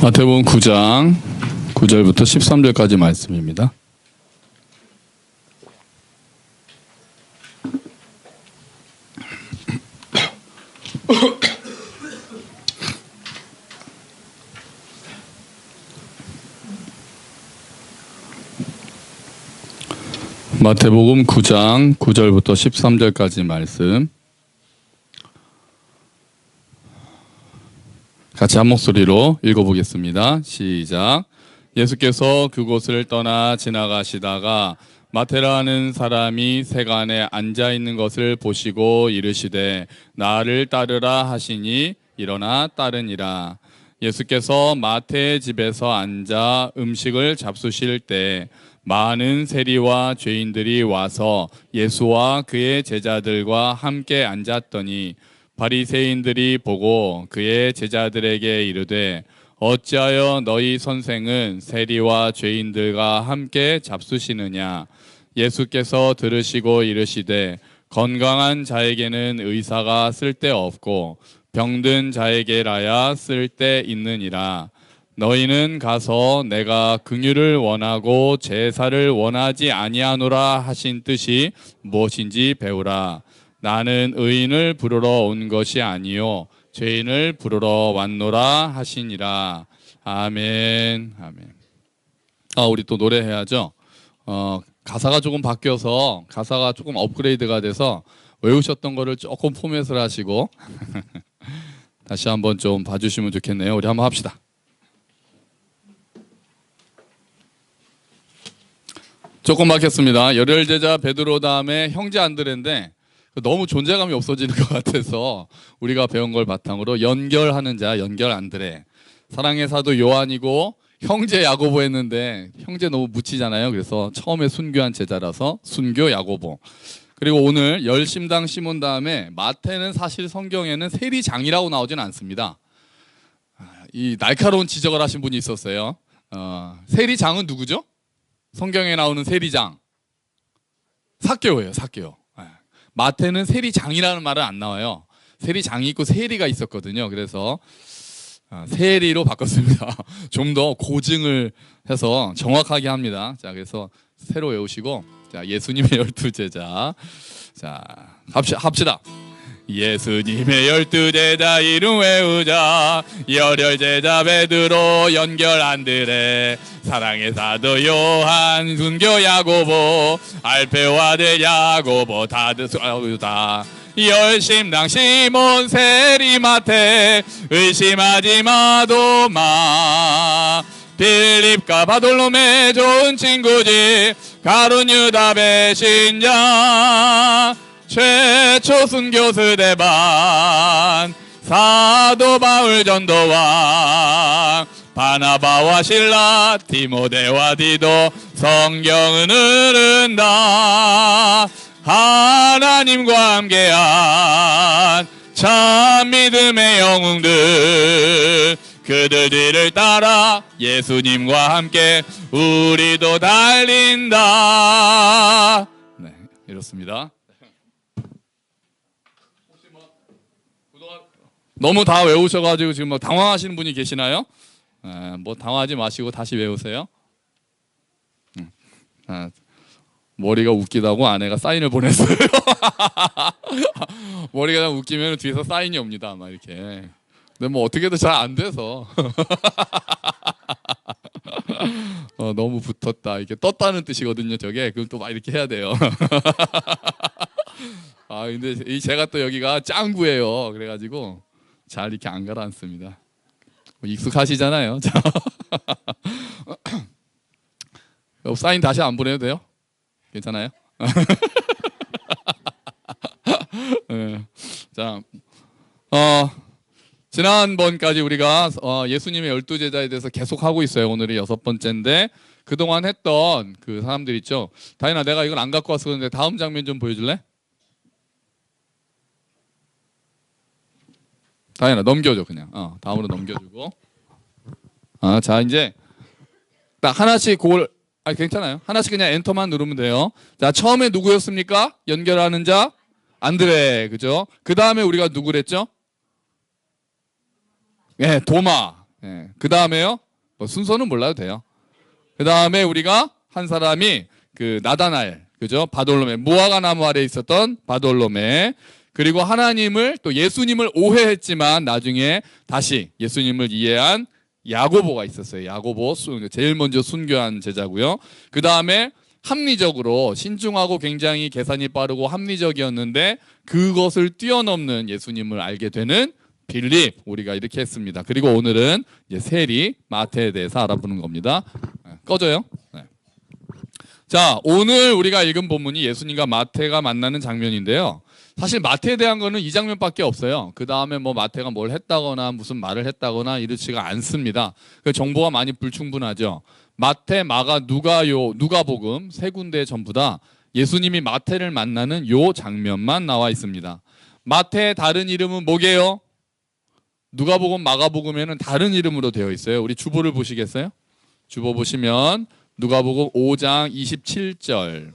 마태복음 9장 9절부터 13절까지 말씀입니다. 마태복음 9장 9절부터 13절까지 말씀 같이 한 목소리로 읽어보겠습니다. 시작. 예수께서 그곳을 떠나 지나가시다가 마테라는 사람이 세간에 앉아있는 것을 보시고 이르시되 나를 따르라 하시니 일어나 따르니라. 예수께서 마태의 집에서 앉아 음식을 잡수실 때 많은 세리와 죄인들이 와서 예수와 그의 제자들과 함께 앉았더니 바리새인들이 보고 그의 제자들에게 이르되 어찌하여 너희 선생은 세리와 죄인들과 함께 잡수시느냐. 예수께서 들으시고 이르시되 건강한 자에게는 의사가 쓸데없고 병든 자에게라야 쓸데있느니라. 너희는 가서 내가 긍휼을 원하고 제사를 원하지 아니하노라 하신 뜻이 무엇인지 배우라. 나는 의인을 부르러 온 것이 아니요 죄인을 부르러 왔노라 하시니라. 아멘. 아멘. 우리 또 노래해야죠. 가사가 조금 바뀌어서 가사가 조금 업그레이드가 돼서 외우셨던 거를 조금 포맷을 하시고 다시 한번 좀 봐주시면 좋겠네요. 우리 한번 합시다. 조금 바뀌었습니다. 열혈 제자 베드로 다음에 형제 안드레인데 너무 존재감이 없어지는 것 같아서 우리가 배운 걸 바탕으로 연결하는 자, 연결 안드레. 사랑의 사도 요한이고 형제 야고보 했는데 형제 너무 묻히잖아요. 그래서 처음에 순교한 제자라서 순교 야고보. 그리고 오늘 열심당 시몬 다음에 마태는 사실 성경에는 세리장이라고 나오진 않습니다. 이 날카로운 지적을 하신 분이 있었어요. 세리장은 누구죠? 성경에 나오는 세리장. 삭개오예요, 삭개오. 마태는 세리장이라는 말은 안 나와요. 세리장이 있고 세리가 있었거든요. 그래서 세리로 바꿨습니다. 좀 더 고증을 해서 정확하게 합니다. 자, 그래서 새로 외우시고, 자, 예수님의 12제자. 자, 합시다. 예수님의 12제자 이름 외우자. 열혈 제자 베드로 연결 안드레 사랑의 사도 요한 순교 야고보 알페오 아들 야고보 다 열심당 시몬 세리 마태 의심하지 마 도마 빌립과 바돌로메 좋은 친구지 가룟 유다 배신자 최초 순교 스데반 사도 바울 전도왕 바나바와 실라 디모데와 디도 성경은 흐른다. 하나님과 함께한 참 믿음의 영웅들 그들 뒤를 따라 예수님과 함께 우리도 달린다. 네, 이렇습니다. 너무 다 외우셔가지고 지금 뭐 당황하시는 분이 계시나요? 뭐 당황하지 마시고 다시 외우세요. 머리가 웃기다고 아내가 사인을 보냈어요. 머리가 웃기면 뒤에서 사인이 옵니다. 막 이렇게. 근데 뭐 어떻게든 잘 안 돼서. 너무 붙었다. 이렇게 떴다는 뜻이거든요. 저게. 그럼 또 막 이렇게 해야 돼요. 근데 제가 또 여기가 짱구예요. 그래가지고 잘 이렇게 안 가라앉습니다. 익숙하시잖아요. 사인 다시 안 보내도 돼요? 괜찮아요? 자, 지난번까지 우리가 예수님의 12제자에 대해서 계속 하고 있어요. 오늘이 6번째인데 그동안 했던 그 사람들 있죠. 다인아, 내가 이걸 안 갖고 왔어. 근데 다음 장면 좀 보여줄래? 다인아, 넘겨줘 그냥. 다음으로 넘겨주고. 자, 이제 딱 하나씩 그걸 괜찮아요. 하나씩 그냥 엔터만 누르면 돼요. 자, 처음에 누구였습니까? 연결하는 자 안드레, 그죠? 그 다음에 우리가 누구랬죠? 예, 도마. 예. 그 다음에요. 뭐 순서는 몰라도 돼요. 그 다음에 우리가 한 사람이 그 나다나엘, 그죠? 바돌로메, 무화과 나무 아래 있었던 바돌로메. 그리고 하나님을 또 예수님을 오해했지만 나중에 다시 예수님을 이해한 야고보가 있었어요. 야고보, 제일 먼저 순교한 제자고요. 그 다음에 합리적으로 신중하고 굉장히 계산이 빠르고 합리적이었는데 그것을 뛰어넘는 예수님을 알게 되는 빌립, 우리가 이렇게 했습니다. 그리고 오늘은 이제 세리, 마태에 대해서 알아보는 겁니다. 꺼져요? 네. 자, 오늘 우리가 읽은 본문이 예수님과 마태가 만나는 장면인데요. 사실 마태에 대한 거는 이 장면밖에 없어요. 그 다음에 뭐 마태가 뭘 했다거나 무슨 말을 했다거나 이렇지가 않습니다. 그 정보가 많이 불충분하죠. 마태, 마가, 누가복음 세 군데 전부 다 예수님이 마태를 만나는 요 장면만 나와 있습니다. 마태의 다른 이름은 뭐게요? 누가복음, 마가복음에는 다른 이름으로 되어 있어요. 우리 주보를 보시겠어요? 주보 보시면 누가복음 5장 27절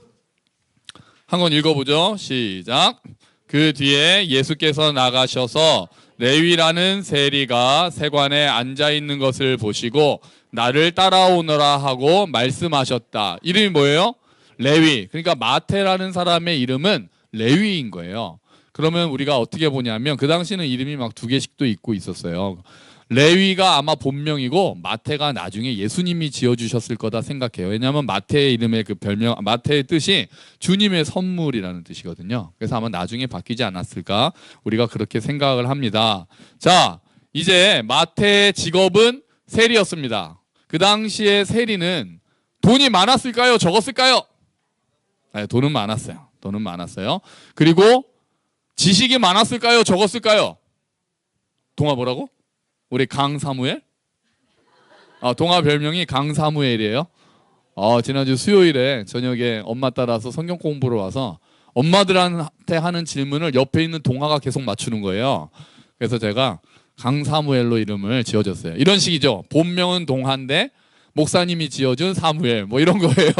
한번 읽어보죠. 시작. 그 뒤에 예수께서 나가셔서 레위라는 세리가 세관에 앉아있는 것을 보시고 나를 따라오너라 하고 말씀하셨다. 이름이 뭐예요? 레위. 그러니까 마태라는 사람의 이름은 레위인 거예요. 그러면 우리가 어떻게 보냐면 그 당시는 이름이 막 두 개씩도 있고 있었어요. 레위가 아마 본명이고 마태가 나중에 예수님이 지어주셨을 거다 생각해요. 왜냐하면 마태의 이름의 그 별명, 마태의 뜻이 주님의 선물이라는 뜻이거든요. 그래서 아마 나중에 바뀌지 않았을까 우리가 그렇게 생각을 합니다. 자, 이제 마태의 직업은 세리였습니다. 그 당시에 세리는 돈이 많았을까요? 적었을까요? 네, 돈은 많았어요. 돈은 많았어요. 그리고 지식이 많았을까요? 적었을까요? 동화 뭐라고? 우리 강사무엘? 동화 별명이 강사무엘이에요. 지난주 수요일에 저녁에 엄마 따라서 성경 공부를 와서 엄마들한테 하는 질문을 옆에 있는 동화가 계속 맞추는 거예요. 그래서 제가 강사무엘로 이름을 지어줬어요. 이런 식이죠. 본명은 동화인데 목사님이 지어준 사무엘 뭐 이런 거예요.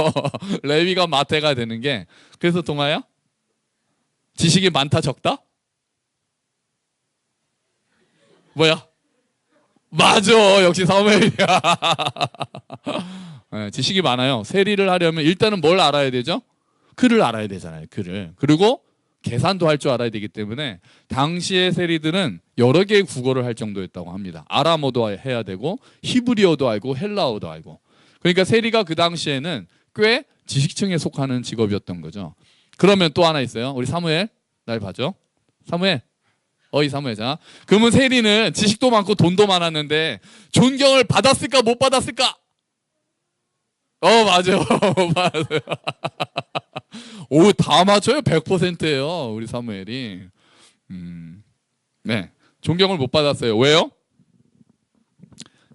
레위가 마태가 되는 게. 그래서 동화야? 지식이 많다 적다? 뭐야? 맞아, 역시 사무엘이야. 네, 지식이 많아요. 세리를 하려면 일단은 뭘 알아야 되죠? 글을 알아야 되잖아요. 글을. 그리고 계산도 할 줄 알아야 되기 때문에 당시의 세리들은 여러 개의 국어를 할 정도였다고 합니다. 아람어도 해야 되고 히브리어도 알고 헬라어도 알고. 그러니까 세리가 그 당시에는 꽤 지식층에 속하는 직업이었던 거죠. 그러면 또 하나 있어요. 우리 사무엘 날 봐줘. 사무엘. 어이 사무엘자. 그러면 세리는 지식도 많고 돈도 많았는데 존경을 받았을까 못 받았을까? 맞아요. 맞아요. 오, 다 맞춰요. 100%예요. 우리 사무엘이. 네, 존경을 못 받았어요. 왜요?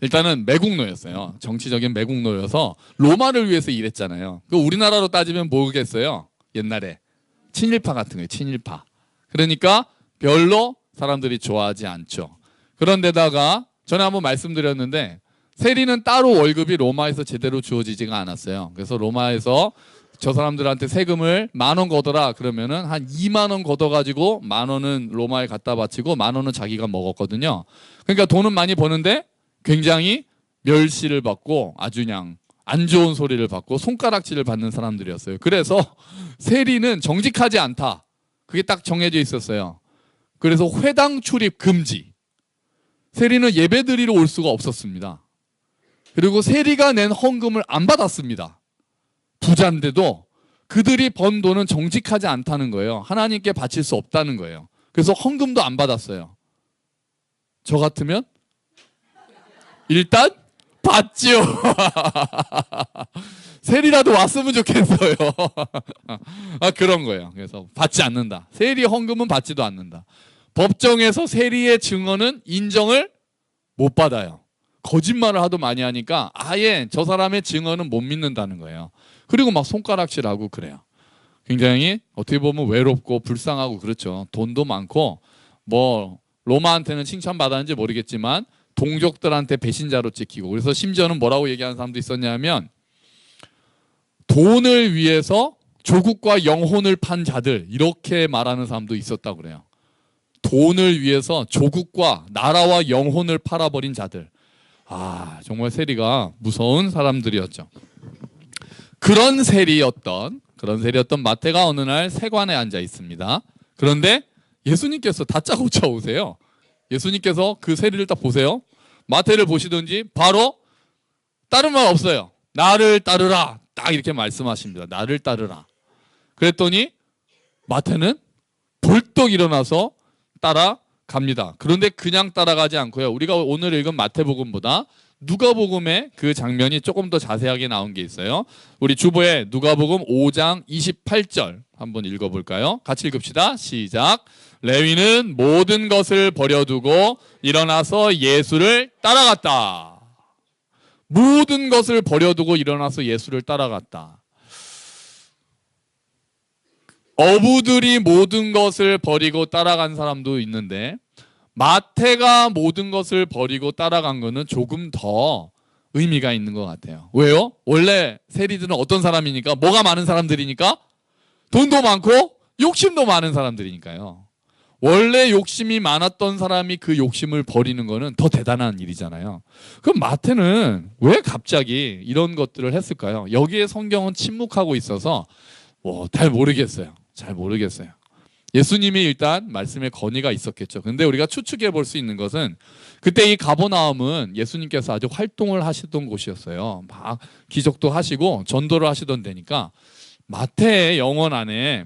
일단은 매국노였어요. 정치적인 매국노여서 로마를 위해서 일했잖아요. 그 우리나라로 따지면 뭐겠어요? 옛날에 친일파 같은 거예요. 친일파. 그러니까 별로 사람들이 좋아하지 않죠. 그런데다가 전에 한번 말씀드렸는데 세리는 따로 월급이 로마에서 제대로 주어지지가 않았어요. 그래서 로마에서 저 사람들한테 세금을 10,000원 거더라 그러면은 한 20,000원 걷어가지고 10,000원은 로마에 갖다 바치고 10,000원은 자기가 먹었거든요. 그러니까 돈은 많이 버는데 굉장히 멸시를 받고 아주 그냥 안 좋은 소리를 받고 손가락질을 받는 사람들이었어요. 그래서 세리는 정직하지 않다. 그게 딱 정해져 있었어요. 그래서 회당 출입 금지. 세리는 예배드리러 올 수가 없었습니다. 그리고 세리가 낸 헌금을 안 받았습니다. 부자인데도 그들이 번 돈은 정직하지 않다는 거예요. 하나님께 바칠 수 없다는 거예요. 그래서 헌금도 안 받았어요. 저 같으면 일단 받지요. 세리라도 왔으면 좋겠어요. 그런 거예요. 그래서 받지 않는다. 세리 헌금은 받지도 않는다. 법정에서 세리의 증언은 인정을 못 받아요. 거짓말을 하도 많이 하니까 아예 저 사람의 증언은 못 믿는다는 거예요. 그리고 막 손가락질하고 그래요. 굉장히 어떻게 보면 외롭고 불쌍하고 그렇죠. 돈도 많고 뭐 로마한테는 칭찬받았는지 모르겠지만 동족들한테 배신자로 찍히고 그래서 심지어는 뭐라고 얘기하는 사람도 있었냐면 돈을 위해서 조국과 영혼을 판 자들 이렇게 말하는 사람도 있었다고 그래요. 돈을 위해서 조국과 나라와 영혼을 팔아버린 자들. 정말 세리가 무서운 사람들이었죠. 그런 세리였던 마태가 어느 날 세관에 앉아 있습니다. 그런데 예수님께서 다짜고짜 오세요. 예수님께서 그 세리를 딱 보세요. 마태를 보시든지 바로 다른 말 없어요. 나를 따르라. 딱 이렇게 말씀하십니다. 나를 따르라. 그랬더니 마태는 벌떡 일어나서 따라갑니다. 그런데 그냥 따라가지 않고요. 우리가 오늘 읽은 마태복음보다 누가복음의 그 장면이 조금 더 자세하게 나온 게 있어요. 우리 주보에 누가복음 5장 28절 한번 읽어볼까요? 같이 읽읍시다. 시작. 레위는 모든 것을 버려두고 일어나서 예수를 따라갔다. 모든 것을 버려두고 일어나서 예수를 따라갔다. 어부들이 모든 것을 버리고 따라간 사람도 있는데 마태가 모든 것을 버리고 따라간 거는 조금 더 의미가 있는 것 같아요. 왜요? 원래 세리들은 어떤 사람이니까? 뭐가 많은 사람들이니까? 돈도 많고 욕심도 많은 사람들이니까요. 원래 욕심이 많았던 사람이 그 욕심을 버리는 거는 더 대단한 일이잖아요. 그럼 마태는 왜 갑자기 이런 것들을 했을까요? 여기에 성경은 침묵하고 있어서 잘 모르겠어요. 예수님이 일단 말씀에 건의가 있었겠죠. 근데 우리가 추측해 볼 수 있는 것은 그때 이 가버나움은 예수님께서 아주 활동을 하시던 곳이었어요. 막 기적도 하시고 전도를 하시던 데니까 마태의 영혼 안에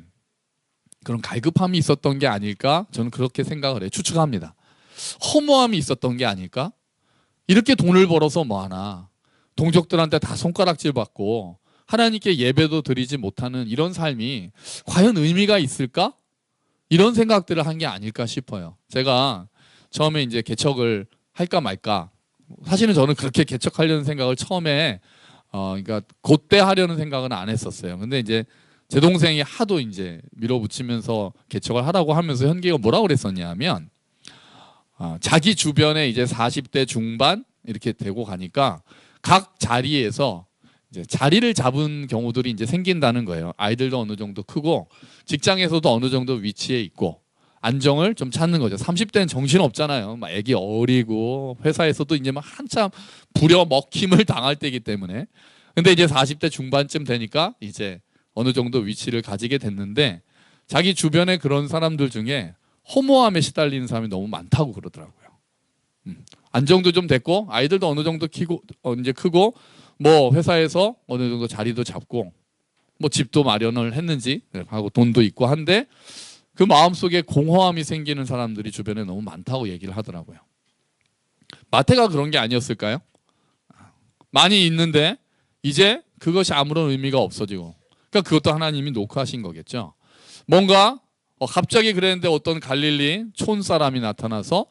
그런 갈급함이 있었던 게 아닐까? 저는 그렇게 생각을 해요. 추측합니다. 허무함이 있었던 게 아닐까? 이렇게 돈을 벌어서 뭐하나? 동족들한테 다 손가락질 받고 하나님께 예배도 드리지 못하는 이런 삶이 과연 의미가 있을까? 이런 생각들을 한 게 아닐까 싶어요. 제가 처음에 이제 개척을 할까 말까. 사실은 저는 그렇게 개척하려는 생각을 처음에 그러니까 그때 하려는 생각은 안 했었어요. 근데 이제 제 동생이 하도 이제 밀어붙이면서 개척을 하라고 하면서 현기가 뭐라고 그랬었냐면 자기 주변에 이제 40대 중반 이렇게 되고 가니까 각 자리에서 이제 자리를 잡은 경우들이 이제 생긴다는 거예요. 아이들도 어느 정도 크고 직장에서도 어느 정도 위치에 있고 안정을 좀 찾는 거죠. 30대는 정신 없잖아요. 막 애기 어리고 회사에서도 이제 막 한참 부려 먹힘을 당할 때이기 때문에. 근데 이제 40대 중반쯤 되니까 이제 어느 정도 위치를 가지게 됐는데 자기 주변에 그런 사람들 중에 허무함에 시달리는 사람이 너무 많다고 그러더라고요. 안정도 좀 됐고 아이들도 어느 정도 이제 크고 뭐 회사에서 어느 정도 자리도 잡고 뭐 집도 마련을 했는지 하고 돈도 있고 한데 그 마음속에 공허함이 생기는 사람들이 주변에 너무 많다고 얘기를 하더라고요. 마태가 그런 게 아니었을까요? 많이 있는데 이제 그것이 아무런 의미가 없어지고 그러니까 그것도 하나님이 녹화하신 거겠죠. 뭔가 갑자기 그랬는데 어떤 갈릴리 촌 사람이 나타나서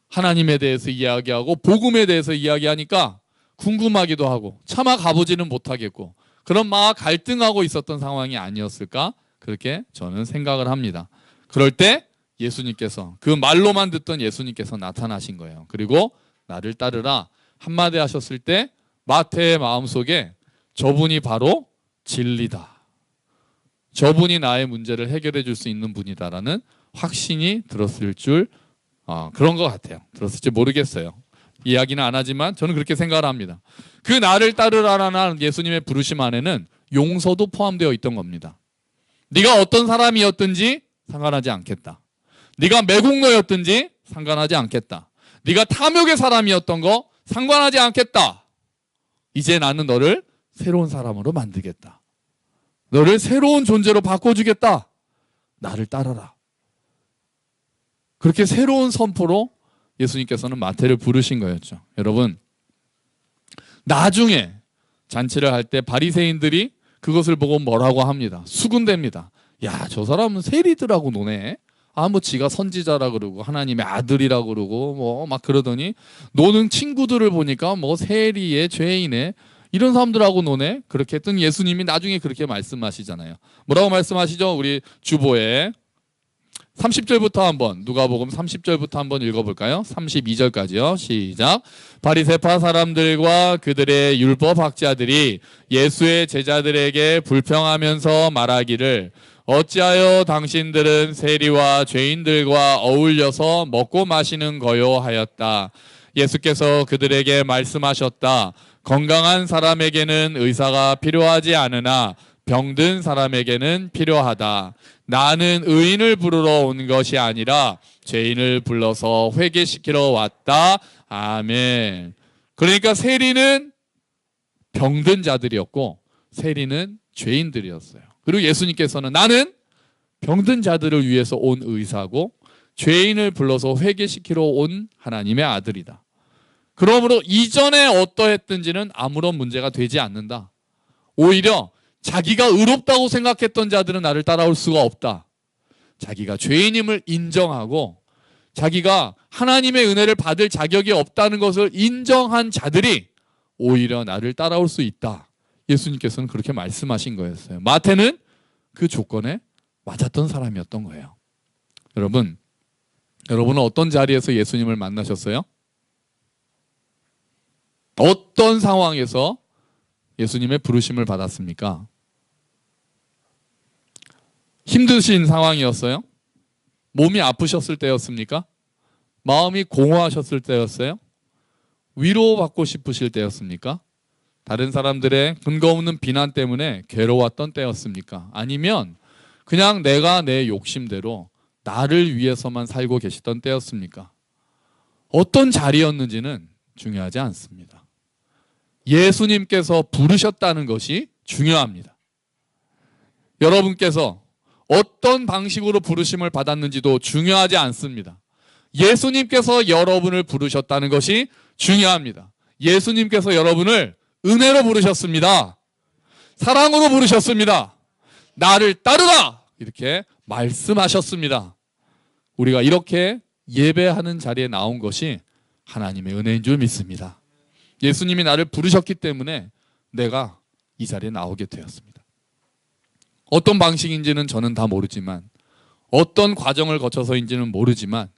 하나님에 대해서 이야기하고 복음에 대해서 이야기하니까 궁금하기도 하고 차마 가보지는 못하겠고 그런 막 갈등하고 있었던 상황이 아니었을까? 그렇게 저는 생각을 합니다. 그럴 때 예수님께서 그 말로만 듣던 예수님께서 나타나신 거예요. 그리고 나를 따르라 한마디 하셨을 때 마태의 마음속에 저분이 바로 진리다. 저분이 나의 문제를 해결해 줄 수 있는 분이다라는 확신이 들었을 줄 그런 것 같아요. 들었을지 모르겠어요. 이야기는 안 하지만 저는 그렇게 생각을 합니다. 그 나를 따르라라는 예수님의 부르심 안에는 용서도 포함되어 있던 겁니다. 네가 어떤 사람이었든지 상관하지 않겠다. 네가 매국노였든지 상관하지 않겠다. 네가 탐욕의 사람이었던 거 상관하지 않겠다. 이제 나는 너를 새로운 사람으로 만들겠다. 너를 새로운 존재로 바꿔주겠다. 나를 따르라. 그렇게 새로운 선포로 예수님께서는 마태를 부르신 거였죠. 여러분, 나중에 잔치를 할 때 바리새인들이 그것을 보고 뭐라고 합니다. 수군댑니다. 야, 저 사람은 세리들하고 노네. 뭐 지가 선지자라 그러고 하나님의 아들이라 그러고 뭐 막 그러더니 노는 친구들을 보니까 뭐 세리의 죄인의 이런 사람들하고 노네. 그렇게 했던 예수님이 나중에 그렇게 말씀하시잖아요. 뭐라고 말씀하시죠? 우리 주보에 30절부터 한번 누가복음 30절부터 한번 읽어볼까요? 32절까지요. 시작. 바리새파 사람들과 그들의 율법학자들이 예수의 제자들에게 불평하면서 말하기를 어찌하여 당신들은 세리와 죄인들과 어울려서 먹고 마시는 거요 하였다. 예수께서 그들에게 말씀하셨다. 건강한 사람에게는 의사가 필요하지 않으나 병든 사람에게는 필요하다. 나는 의인을 부르러 온 것이 아니라 죄인을 불러서 회개시키러 왔다. 아멘. 그러니까 세리는 병든 자들이었고 세리는 죄인들이었어요. 그리고 예수님께서는 나는 병든 자들을 위해서 온 의사고 죄인을 불러서 회개시키러 온 하나님의 아들이다. 그러므로 이전에 어떠했든지는 아무런 문제가 되지 않는다. 오히려 자기가 의롭다고 생각했던 자들은 나를 따라올 수가 없다. 자기가 죄인임을 인정하고 자기가 하나님의 은혜를 받을 자격이 없다는 것을 인정한 자들이 오히려 나를 따라올 수 있다. 예수님께서는 그렇게 말씀하신 거였어요. 마태는 그 조건에 맞았던 사람이었던 거예요. 여러분은 어떤 자리에서 예수님을 만나셨어요? 어떤 상황에서 예수님의 부르심을 받았습니까? 힘드신 상황이었어요? 몸이 아프셨을 때였습니까? 마음이 공허하셨을 때였어요? 위로받고 싶으실 때였습니까? 다른 사람들의 근거 없는 비난 때문에 괴로웠던 때였습니까? 아니면 그냥 내가 내 욕심대로 나를 위해서만 살고 계시던 때였습니까? 어떤 자리였는지는 중요하지 않습니다. 예수님께서 부르셨다는 것이 중요합니다. 여러분께서 어떤 방식으로 부르심을 받았는지도 중요하지 않습니다. 예수님께서 여러분을 부르셨다는 것이 중요합니다. 예수님께서 여러분을 은혜로 부르셨습니다. 사랑으로 부르셨습니다. 나를 따르라! 이렇게 말씀하셨습니다. 우리가 이렇게 예배하는 자리에 나온 것이 하나님의 은혜인 줄 믿습니다. 예수님이 나를 부르셨기 때문에 내가 이 자리에 나오게 되었습니다. 어떤 방식인지는 저는 다 모르지만 어떤 과정을 거쳐서인지는 모르지만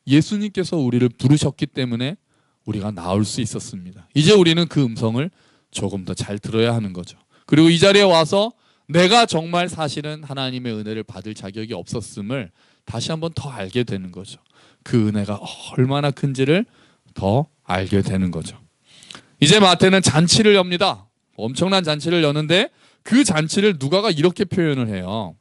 예수님께서 우리를 부르셨기 때문에 우리가 나올 수 있었습니다. 이제 우리는 그 음성을 조금 더 잘 들어야 하는 거죠. 그리고 이 자리에 와서 내가 정말 사실은 하나님의 은혜를 받을 자격이 없었음을 다시 한번 더 알게 되는 거죠. 그 은혜가 얼마나 큰지를 더 알게 되는 거죠. 이제 마태는 잔치를 엽니다. 엄청난 잔치를 여는데 그 잔치를 누가가 이렇게 표현을 해요.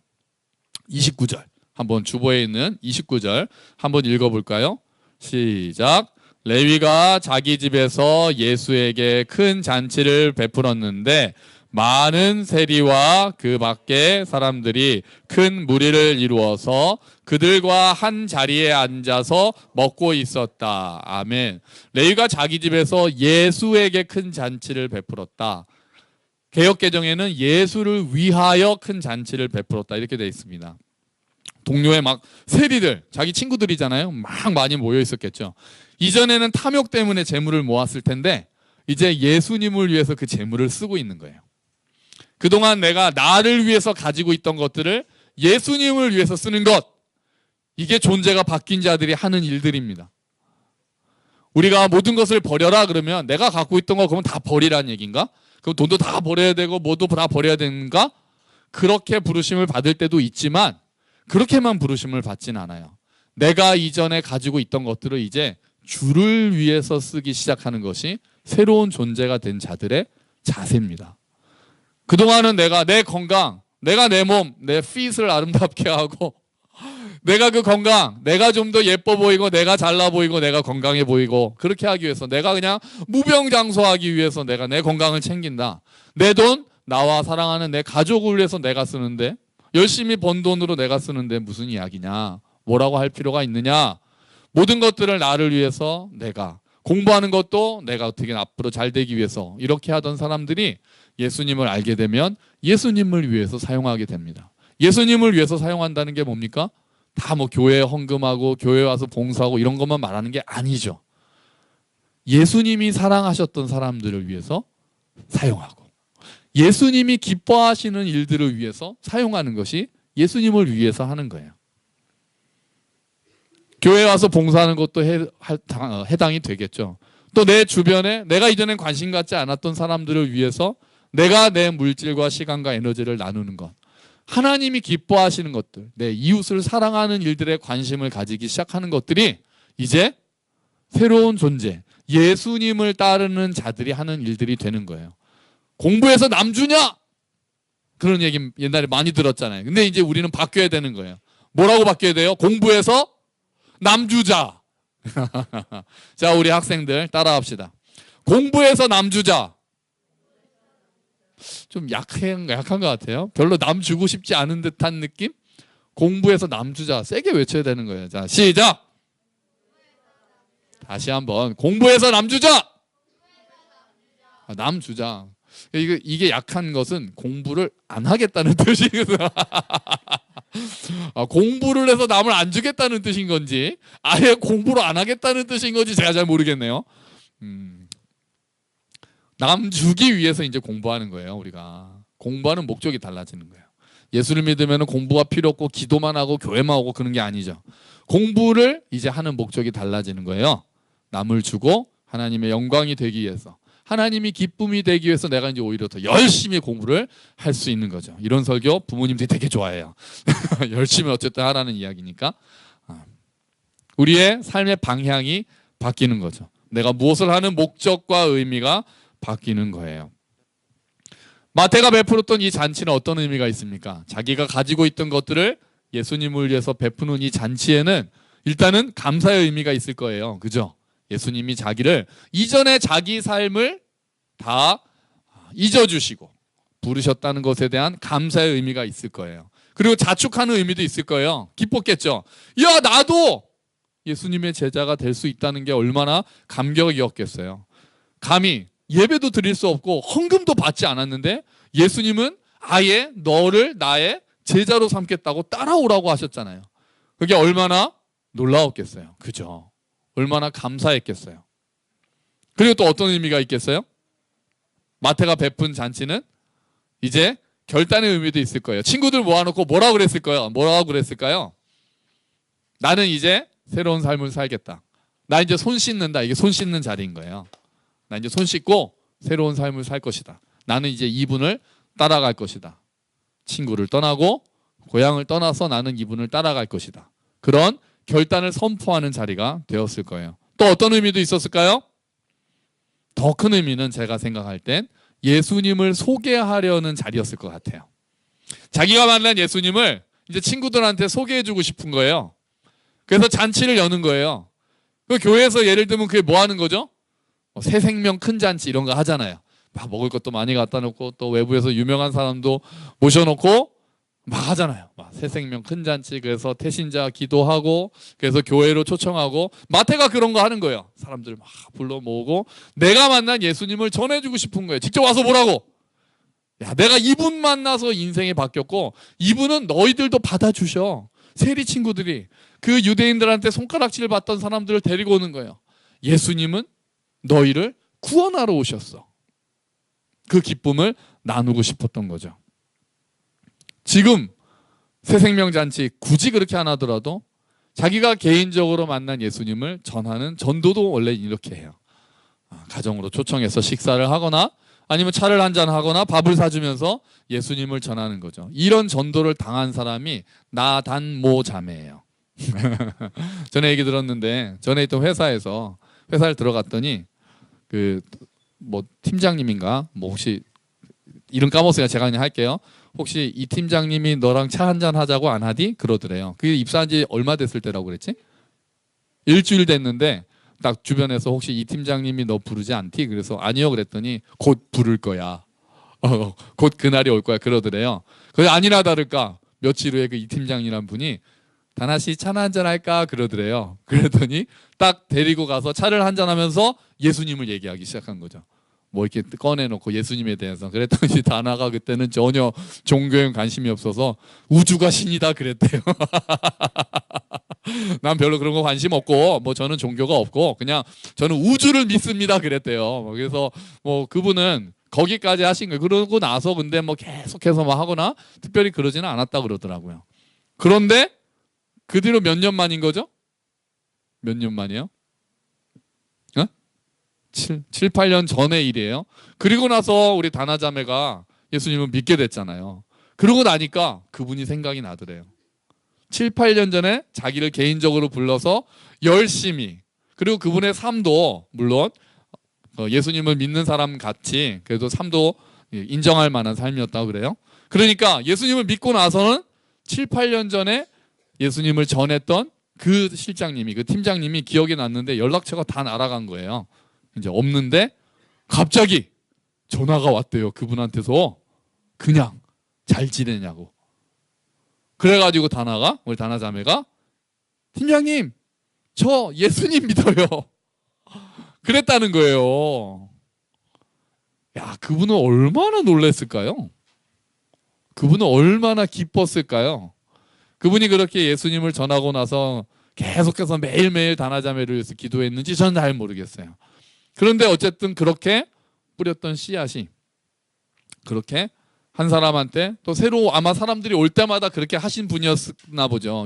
29절 한번 주보에 있는 29절 한번 읽어볼까요? 시작. 레위가 자기 집에서 예수에게 큰 잔치를 베풀었는데 많은 세리와 그 밖에 사람들이 큰 무리를 이루어서 그들과 한 자리에 앉아서 먹고 있었다. 아멘. 레위가 자기 집에서 예수에게 큰 잔치를 베풀었다. 개역개정에는 예수를 위하여 큰 잔치를 베풀었다 이렇게 되어 있습니다. 동료의 막 세리들, 자기 친구들이잖아요. 막 많이 모여 있었겠죠. 이전에는 탐욕 때문에 재물을 모았을 텐데 이제 예수님을 위해서 그 재물을 쓰고 있는 거예요. 그동안 내가 나를 위해서 가지고 있던 것들을 예수님을 위해서 쓰는 것, 이게 존재가 바뀐 자들이 하는 일들입니다. 우리가 모든 것을 버려라 그러면 내가 갖고 있던 거 그러면 다 버리라는 얘기인가? 그럼 돈도 다 버려야 되고 뭐도 다 버려야 되는가? 그렇게 부르심을 받을 때도 있지만 그렇게만 부르심을 받진 않아요. 내가 이전에 가지고 있던 것들을 이제 주를 위해서 쓰기 시작하는 것이 새로운 존재가 된 자들의 자세입니다. 그동안은 내가 내 건강, 내가 내 몸, 내 fit을 아름답게 하고 내가 그 건강, 내가 좀 더 예뻐 보이고 내가 잘나 보이고 내가 건강해 보이고 그렇게 하기 위해서 내가 그냥 무병장수하기 위해서 내가 내 건강을 챙긴다. 내 돈, 나와 사랑하는 내 가족을 위해서 내가 쓰는데 열심히 번 돈으로 내가 쓰는데 무슨 이야기냐? 뭐라고 할 필요가 있느냐? 모든 것들을 나를 위해서 내가 공부하는 것도 내가 어떻게 앞으로 잘 되기 위해서 이렇게 하던 사람들이 예수님을 알게 되면 예수님을 위해서 사용하게 됩니다. 예수님을 위해서 사용한다는 게 뭡니까? 다 뭐 교회에 헌금하고 교회에 와서 봉사하고 이런 것만 말하는 게 아니죠. 예수님이 사랑하셨던 사람들을 위해서 사용하고 예수님이 기뻐하시는 일들을 위해서 사용하는 것이 예수님을 위해서 하는 거예요. 교회에 와서 봉사하는 것도 해당이 되겠죠. 또 내 주변에 내가 이전엔 관심 갖지 않았던 사람들을 위해서 내가 내 물질과 시간과 에너지를 나누는 것, 하나님이 기뻐하시는 것들, 내 이웃을 사랑하는 일들에 관심을 가지기 시작하는 것들이 이제 새로운 존재, 예수님을 따르는 자들이 하는 일들이 되는 거예요. 공부해서 남주냐? 그런 얘기 옛날에 많이 들었잖아요. 근데 이제 우리는 바뀌어야 되는 거예요. 뭐라고 바뀌어야 돼요? 공부해서 남주자. 자, 우리 학생들 따라합시다. 공부해서 남주자. 좀 약한 것 같아요. 별로 남 주고 싶지 않은 듯한 느낌? 공부해서 남주자. 세게 외쳐야 되는 거예요. 자, 시작! 다시 한번. 공부해서 남주자! 남주자. 이게 약한 것은 공부를 안 하겠다는 뜻이거든. 공부를 해서 남을 안 주겠다는 뜻인 건지 아예 공부를 안 하겠다는 뜻인 건지 제가 잘 모르겠네요. 남 주기 위해서 이제 공부하는 거예요. 우리가 공부하는 목적이 달라지는 거예요. 예수를 믿으면 공부가 필요 없고 기도만 하고 교회만 오고 그런 게 아니죠. 공부를 이제 하는 목적이 달라지는 거예요. 남을 주고 하나님의 영광이 되기 위해서, 하나님이 기쁨이 되기 위해서 내가 이제 오히려 더 열심히 공부를 할 수 있는 거죠. 이런 설교 부모님들이 되게 좋아해요. 열심히 어쨌든 하라는 이야기니까. 우리의 삶의 방향이 바뀌는 거죠. 내가 무엇을 하는 목적과 의미가 바뀌는 거예요. 마태가 베풀었던 이 잔치는 어떤 의미가 있습니까? 자기가 가지고 있던 것들을 예수님을 위해서 베푸는 이 잔치에는 일단은 감사의 의미가 있을 거예요. 그죠? 예수님이 자기를 이전에 자기 삶을 다 잊어주시고 부르셨다는 것에 대한 감사의 의미가 있을 거예요. 그리고 자축하는 의미도 있을 거예요. 기뻤겠죠. 야, 나도 예수님의 제자가 될 수 있다는 게 얼마나 감격이었겠어요. 감히 예배도 드릴 수 없고 헌금도 받지 않았는데 예수님은 아예 너를 나의 제자로 삼겠다고 따라오라고 하셨잖아요. 그게 얼마나 놀라웠겠어요. 그죠? 얼마나 감사했겠어요. 그리고 또 어떤 의미가 있겠어요? 마태가 베푼 잔치는 이제 결단의 의미도 있을 거예요. 친구들 모아놓고 뭐라고 그랬을까요? 나는 이제 새로운 삶을 살겠다. 나 이제 손 씻는다. 이게 손 씻는 자리인 거예요. 나 이제 손 씻고 새로운 삶을 살 것이다. 나는 이제 이분을 따라갈 것이다. 친구를 떠나고 고향을 떠나서 나는 이분을 따라갈 것이다. 그런 결단을 선포하는 자리가 되었을 거예요. 또 어떤 의미도 있었을까요? 더 큰 의미는 제가 생각할 땐 예수님을 소개하려는 자리였을 것 같아요. 자기가 만난 예수님을 이제 친구들한테 소개해주고 싶은 거예요. 그래서 잔치를 여는 거예요. 그 교회에서 예를 들면 그게 뭐 하는 거죠? 새 생명 큰 잔치 이런 거 하잖아요. 막 먹을 것도 많이 갖다 놓고 또 외부에서 유명한 사람도 모셔놓고 막 하잖아요. 막 새 생명 큰 잔치, 그래서 태신자 기도하고, 그래서 교회로 초청하고. 마태가 그런 거 하는 거예요. 사람들 막 불러 모으고 내가 만난 예수님을 전해주고 싶은 거예요. 직접 와서 보라고. 야, 내가 이분 만나서 인생이 바뀌었고 이분은 너희들도 받아주셔. 세리 친구들이 그 유대인들한테 손가락질 받던 사람들을 데리고 오는 거예요. 예수님은 너희를 구원하러 오셨어. 그 기쁨을 나누고 싶었던 거죠. 지금 새생명잔치 굳이 그렇게 안 하더라도 자기가 개인적으로 만난 예수님을 전하는 전도도 원래 이렇게 해요. 가정으로 초청해서 식사를 하거나 아니면 차를 한잔 하거나 밥을 사주면서 예수님을 전하는 거죠. 이런 전도를 당한 사람이 나단모 자매예요. 전에 얘기 들었는데, 전에 있던 회사에서 회사를 들어갔더니 그 뭐 팀장님인가 뭐 혹시 이름 까먹었으니까 제가 그냥 할게요. 혹시 이 팀장님이 너랑 차 한잔 하자고 안 하디? 그러더래요. 그게 입사한 지 얼마 됐을 때라고 그랬지? 일주일 됐는데 딱 주변에서 혹시 이 팀장님이 너 부르지 않디? 그래서 아니요 그랬더니 곧 부를 거야. 곧 그날이 올 거야 그러더래요. 그게 아니나 다를까 며칠 후에 그 이 팀장이란 분이 다나 씨 차나 한잔 할까 그러더래요. 그랬더니 딱 데리고 가서 차를 한잔 하면서 예수님을 얘기하기 시작한 거죠. 뭐 이렇게 꺼내놓고 예수님에 대해서. 그랬더니 다나가 그때는 전혀 종교에 관심이 없어서 우주가 신이다 그랬대요. 난 별로 그런 거 관심 없고 뭐 저는 종교가 없고 그냥 저는 우주를 믿습니다 그랬대요. 그래서 뭐 그분은 거기까지 하신 거예요. 그러고 나서 근데 뭐 계속해서 뭐 하거나 특별히 그러지는 않았다 그러더라고요. 그런데 그 뒤로 몇 년 만인 거죠? 몇 년 만이에요? 7, 8년 전의 일이에요. 그리고 나서 우리 다나자매가 예수님을 믿게 됐잖아요. 그러고 나니까 그분이 생각이 나더래요. 7, 8년 전에 자기를 개인적으로 불러서 열심히 그리고 그분의 삶도 물론 예수님을 믿는 사람 같이 그래도 삶도 인정할 만한 삶이었다고 그래요. 그러니까 예수님을 믿고 나서는 7, 8년 전에 예수님을 전했던 그 실장님이, 그 팀장님이 기억이 났는데 연락처가 다 날아간 거예요. 이제 없는데 갑자기 전화가 왔대요. 그분한테서 그냥 잘 지내냐고. 그래가지고 우리 다나 자매가 팀장님 저 예수님 믿어요. 그랬다는 거예요. 야, 그분은 얼마나 놀랐을까요? 그분은 얼마나 기뻤을까요? 그분이 그렇게 예수님을 전하고 나서 계속해서 매일매일 다나자매를 위해서 기도했는지 저는 잘 모르겠어요. 그런데 어쨌든 그렇게 뿌렸던 씨앗이 그렇게 한 사람한테 또 새로 아마 사람들이 올 때마다 그렇게 하신 분이었나 보죠.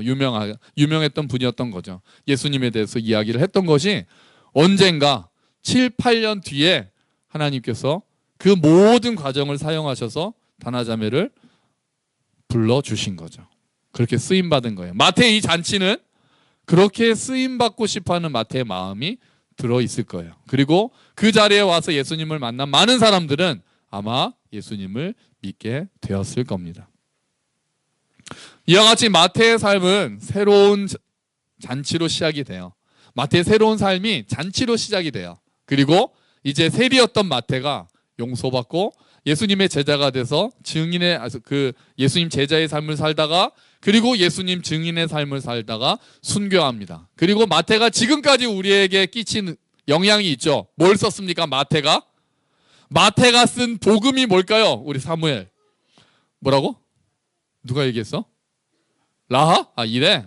유명했던 분이었던 거죠. 예수님에 대해서 이야기를 했던 것이 언젠가 7, 8년 뒤에 하나님께서 그 모든 과정을 사용하셔서 다나자매를 불러주신 거죠. 그렇게 쓰임받은 거예요. 마태의 이 잔치는 그렇게 쓰임받고 싶어하는 마태의 마음이 들어있을 거예요. 그리고 그 자리에 와서 예수님을 만난 많은 사람들은 아마 예수님을 믿게 되었을 겁니다. 이와 같이 마태의 삶은 새로운 잔치로 시작이 돼요. 마태의 새로운 삶이 잔치로 시작이 돼요. 그리고 이제 세리였던 마태가 용서받고 예수님의 제자가 돼서 예수님 제자의 삶을 살다가 그리고 예수님 증인의 삶을 살다가 순교합니다. 그리고 마태가 지금까지 우리에게 끼친 영향이 있죠. 뭘 썼습니까? 마태가 쓴 복음이 뭘까요? 우리 사무엘. 뭐라고? 누가 얘기했어? 라하? 이래?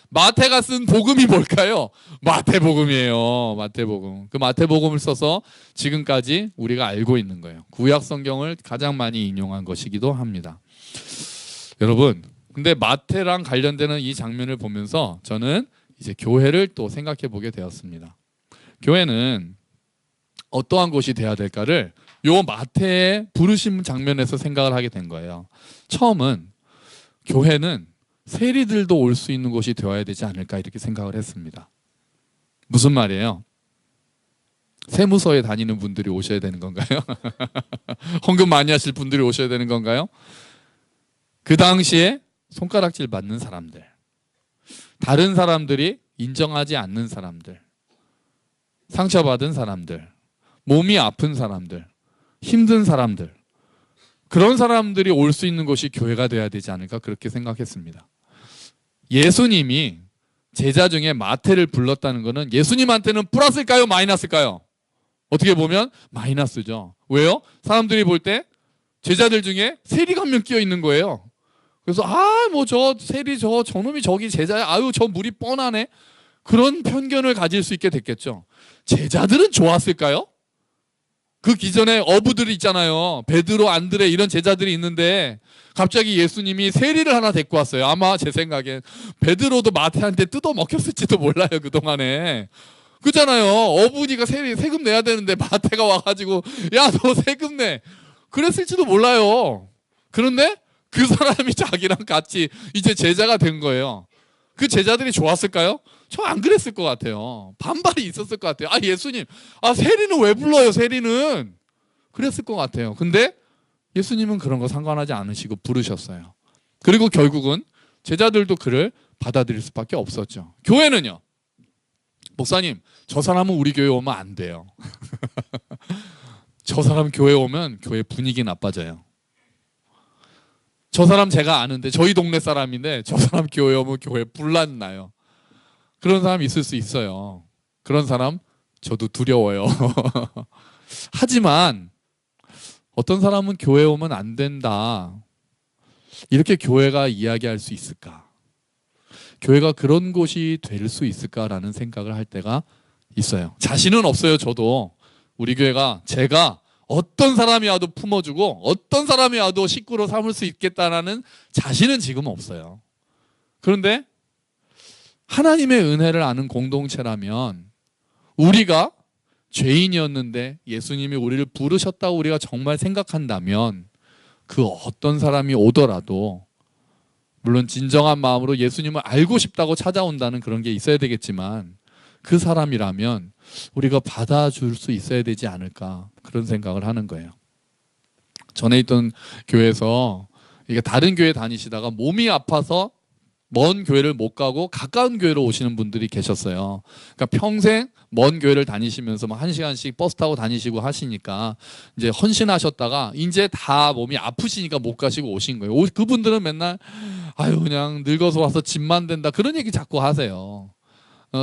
마태가 쓴 복음이 뭘까요? 마태복음이에요. 마태복음. 그 마태복음을 써서 지금까지 우리가 알고 있는 거예요. 구약 성경을 가장 많이 인용한 것이기도 합니다. 여러분, 근데 마태랑 관련되는 이 장면을 보면서 저는 이제 교회를 또 생각해 보게 되었습니다. 교회는 어떠한 곳이 돼야 될까를 요 마태의 부르심 장면에서 생각을 하게 된 거예요. 처음은 교회는 세리들도 올 수 있는 곳이 되어야 되지 않을까 이렇게 생각을 했습니다. 무슨 말이에요? 세무서에 다니는 분들이 오셔야 되는 건가요? 헌금 많이 하실 분들이 오셔야 되는 건가요? 그 당시에 손가락질 받는 사람들, 다른 사람들이 인정하지 않는 사람들, 상처받은 사람들, 몸이 아픈 사람들, 힘든 사람들, 그런 사람들이 올 수 있는 곳이 교회가 돼야 되지 않을까 그렇게 생각했습니다. 예수님이 제자 중에 마태를 불렀다는 것은 예수님한테는 플러스일까요? 마이너스일까요? 어떻게 보면 마이너스죠. 왜요? 사람들이 볼 때 제자들 중에 세리가 한 명 끼어 있는 거예요. 그래서 저 세리 저놈이 저기 제자야. 저 물이 뻔하네. 그런 편견을 가질 수 있게 됐겠죠. 제자들은 좋았을까요? 그 기존에 어부들이 있잖아요. 베드로, 안드레 이런 제자들이 있는데 갑자기 예수님이 세리를 하나 데리고 왔어요. 아마 제 생각엔 베드로도 마태한테 뜯어 먹혔을지도 몰라요. 그동안에. 그잖아요. 어부니까 세금 내야 되는데 마태가 와가지고 야, 너 세금 내. 그랬을지도 몰라요. 그런데 그 사람이 자기랑 같이 이제 제자가 된 거예요. 그 제자들이 좋았을까요? 저 안 그랬을 것 같아요. 반발이 있었을 것 같아요. 예수님, 세리는 왜 불러요, 세리는? 그랬을 것 같아요. 근데 예수님은 그런 거 상관하지 않으시고 부르셨어요. 그리고 결국은 제자들도 그를 받아들일 수밖에 없었죠. 교회는요? 목사님, 저 사람은 우리 교회 오면 안 돼요. 저 사람 교회 오면 교회 분위기 나빠져요. 저 사람 제가 아는데 저희 동네 사람인데 저 사람 교회 오면 교회 분란 나요. 그런 사람 있을 수 있어요. 그런 사람 저도 두려워요. 하지만 어떤 사람은 교회 오면 안 된다. 이렇게 교회가 이야기할 수 있을까? 교회가 그런 곳이 될 수 있을까라는 생각을 할 때가 있어요. 자신은 없어요. 저도 우리 교회가 제가 어떤 사람이 와도 품어주고 어떤 사람이 와도 식구로 삼을 수 있겠다라는 자신은 지금 없어요. 그런데 하나님의 은혜를 아는 공동체라면 우리가 죄인이었는데 예수님이 우리를 부르셨다고 우리가 정말 생각한다면 그 어떤 사람이 오더라도 물론 진정한 마음으로 예수님을 알고 싶다고 찾아온다는 그런 게 있어야 되겠지만 그 사람이라면 우리가 받아줄 수 있어야 되지 않을까, 그런 생각을 하는 거예요. 전에 있던 교회에서 이게 다른 교회 다니시다가 몸이 아파서 먼 교회를 못 가고 가까운 교회로 오시는 분들이 계셨어요. 그러니까 평생 먼 교회를 다니시면서 막 1시간씩 버스 타고 다니시고 하시니까 이제 헌신하셨다가 이제 다 몸이 아프시니까 못 가시고 오신 거예요. 그분들은 맨날 아유 그냥 늙어서 와서 짐만 된다, 그런 얘기 자꾸 하세요.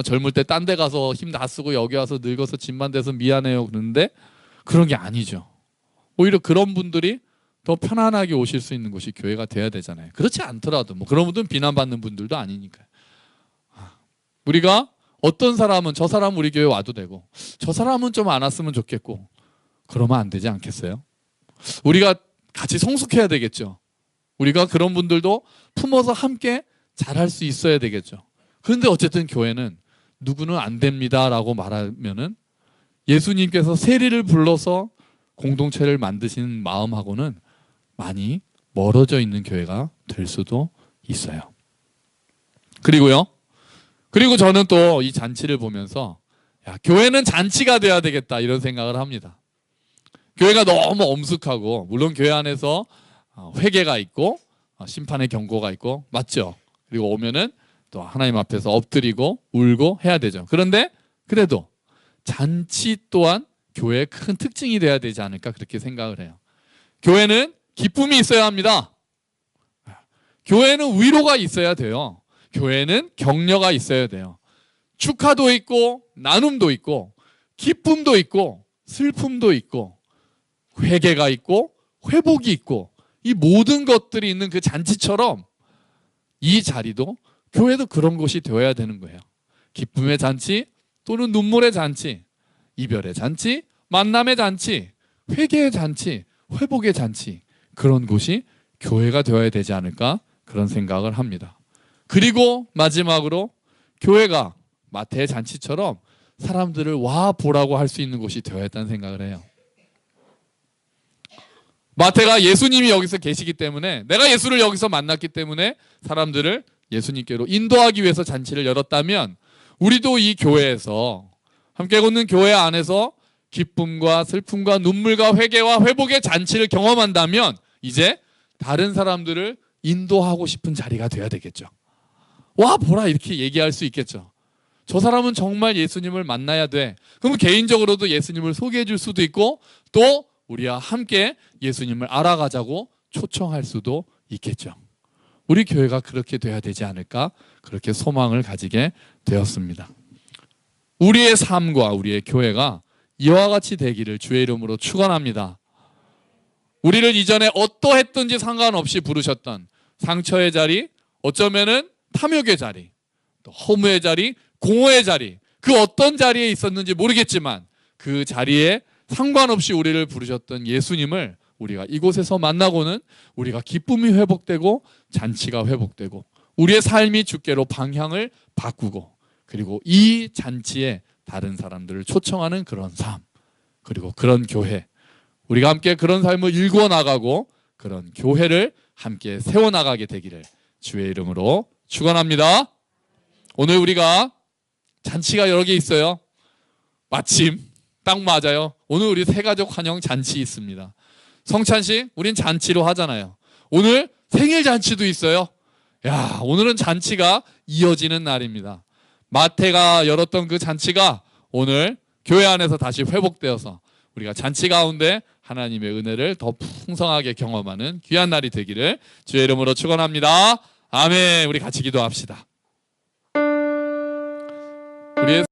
젊을 때 딴 데 가서 힘 다 쓰고 여기 와서 늙어서 짐만 돼서 미안해요 그러는데, 그런 게 아니죠. 오히려 그런 분들이 더 편안하게 오실 수 있는 곳이 교회가 돼야 되잖아요. 그렇지 않더라도 뭐 그런 분들은 비난받는 분들도 아니니까요. 우리가 어떤 사람은 저 사람 우리 교회 와도 되고 저 사람은 좀 안 왔으면 좋겠고, 그러면 안 되지 않겠어요? 우리가 같이 성숙해야 되겠죠. 우리가 그런 분들도 품어서 함께 잘할 수 있어야 되겠죠. 그런데 어쨌든 교회는 누구는 안 됩니다라고 말하면은 예수님께서 세리를 불러서 공동체를 만드시는 마음하고는 많이 멀어져 있는 교회가 될 수도 있어요. 그리고 저는 또 이 잔치를 보면서 야, 교회는 잔치가 돼야 되겠다, 이런 생각을 합니다. 교회가 너무 엄숙하고, 물론 교회 안에서 회개가 있고 심판의 경고가 있고 맞죠. 그리고 오면은 또 하나님 앞에서 엎드리고 울고 해야 되죠. 그런데 그래도 잔치 또한 교회의 큰 특징이 돼야 되지 않을까, 그렇게 생각을 해요. 교회는 기쁨이 있어야 합니다. 교회는 위로가 있어야 돼요. 교회는 격려가 있어야 돼요. 축하도 있고 나눔도 있고 기쁨도 있고 슬픔도 있고 회개가 있고 회복이 있고, 이 모든 것들이 있는 그 잔치처럼 이 자리도, 교회도 그런 곳이 되어야 되는 거예요. 기쁨의 잔치 또는 눈물의 잔치, 이별의 잔치, 만남의 잔치, 회개의 잔치, 회복의 잔치, 그런 곳이 교회가 되어야 되지 않을까, 그런 생각을 합니다. 그리고 마지막으로 교회가 마태의 잔치처럼 사람들을 와 보라고 할 수 있는 곳이 되어야 했다는 생각을 해요. 마태가 예수님이 여기서 계시기 때문에, 내가 예수를 여기서 만났기 때문에 사람들을 예수님께로 인도하기 위해서 잔치를 열었다면, 우리도 이 교회에서 함께 걷는 교회 안에서 기쁨과 슬픔과 눈물과 회개와 회복의 잔치를 경험한다면 이제 다른 사람들을 인도하고 싶은 자리가 돼야 되겠죠. 와 보라, 이렇게 얘기할 수 있겠죠. 저 사람은 정말 예수님을 만나야 돼. 그럼 개인적으로도 예수님을 소개해 줄 수도 있고, 또 우리와 함께 예수님을 알아가자고 초청할 수도 있겠죠. 우리 교회가 그렇게 돼야 되지 않을까, 그렇게 소망을 가지게 되었습니다. 우리의 삶과 우리의 교회가 이와 같이 되기를 주의 이름으로 축원합니다. 우리를 이전에 어떠했든지 상관없이 부르셨던 상처의 자리, 어쩌면은 탐욕의 자리, 또 허무의 자리, 공허의 자리, 그 어떤 자리에 있었는지 모르겠지만 그 자리에 상관없이 우리를 부르셨던 예수님을 우리가 이곳에서 만나고는 우리가 기쁨이 회복되고 잔치가 회복되고 우리의 삶이 주께로 방향을 바꾸고, 그리고 이 잔치에 다른 사람들을 초청하는 그런 삶, 그리고 그런 교회, 우리가 함께 그런 삶을 일구어 나가고 그런 교회를 함께 세워나가게 되기를 주의 이름으로 축원합니다. 오늘 우리가 잔치가 여러 개 있어요. 마침 딱 맞아요. 오늘 우리 새가족 환영 잔치 있습니다. 성찬식 우린 잔치로 하잖아요. 오늘 생일 잔치도 있어요. 야, 오늘은 잔치가 이어지는 날입니다. 마태가 열었던 그 잔치가 오늘 교회 안에서 다시 회복되어서 우리가 잔치 가운데 하나님의 은혜를 더 풍성하게 경험하는 귀한 날이 되기를 주의 이름으로 축원합니다. 아멘. 우리 같이 기도합시다. 우리의